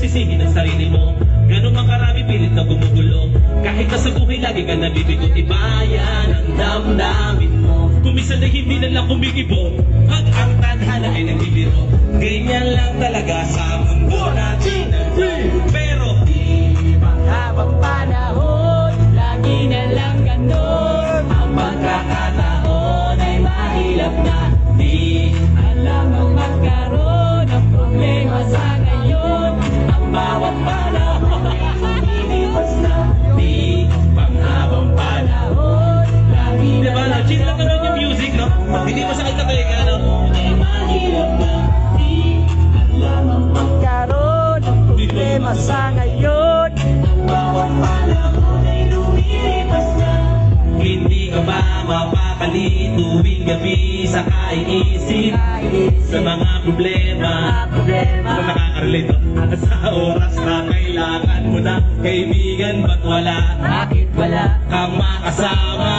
sisihin ang sarili mo. Ganun ang karami pilit na gumugulo. Kahit na sa buhay lagi ka nabibigo, ibayan ang damdamin mo. Kumisan na hindi na lang kumikibo, pag ang tadhana ay nagbibiro. Ganyan lang talaga sa mundo natin. Pero Habang panahon, lagi na lang ganon. Ang pagkakataon ay mahirap na. Di alam ang magkaroon ng problema sa ngayon. Ang bawat panahon ay lumilipas na. Di panghabang panahon, lagi na diba, lang chill lang naman yung music, no? Hindi masakit na kayo ka, no? ay mahirap na. Di alam ang magkaroon ng problema sa ngayon. Ang bawat panahon ay lumilipas na. Hindi ka ba mapapali tuwing gabi sa kaiisip sa mga problema? Kung nakaka-relate, no? Sa oras na kailangan mo na, kaibigan, ba't wala Bakit wala kang makasama?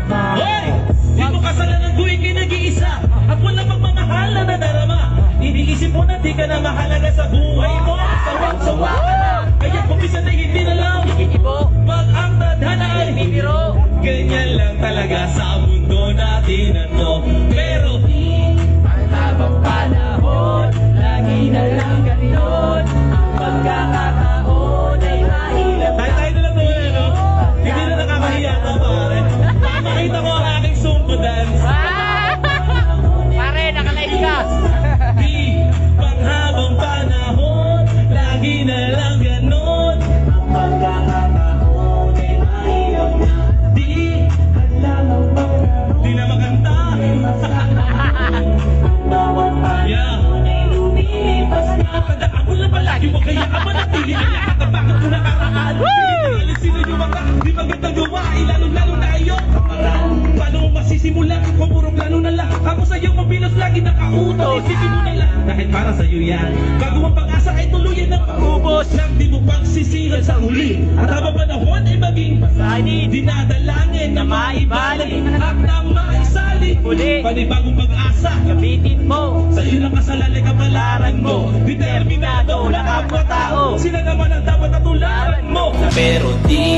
Hoy! Di mo kasalanan buhay kayo nag-iisa at walang magmamahal na nadarama. Iniisip mo na di ka na mahalaga sa buhay mo. Sawang-sawa ka na, kaya kumisa na hindi na lang. Ibo, Pag ang tadhana ay bibiro. ganyan lang talaga sa mundo natin ano. Pero Ang habang panahon, lagi na lang ganon. Ang pagkakataon ay mahirap na. tayo na lang naman ano. Hindi na nakakahiya to pare. Baka makita ko ang aking zumba dance. Pare, nakalive ka. Di panghabang panahon, lagi na lang ganon. Ang pagkakataon ay mahirap na. Di Alam ang magkaroon di na maganda. bawat Yeah. panahon ay lumilipas na. Tandaan mo lang palagi mo kaya ka manatili na lahat ang bakit mo nakaraan. Pinipilit sino yung mga di magandang gawain, lalo-lalo na iyong kamaraan. Paano mo masisimula kung puro plano na lang? Ako sa'yo mabilos lagi nakauto. Isipin mo na lang dahil para sa'yo yan. Bago ang pag-asa ay tuluyan ng pag-ubos. Nang di mo pagsisihan sa huli. At habang panahon ay maging Masanid. dinadalangin na maibalik at na maisali. Muli. Panibagong pag-asa. Gamitin mo. Sa iyo lang kasalalay kapalaran mo. Determinado na kapwa tao. Sila naman ang dapat na tularan mo. Pero di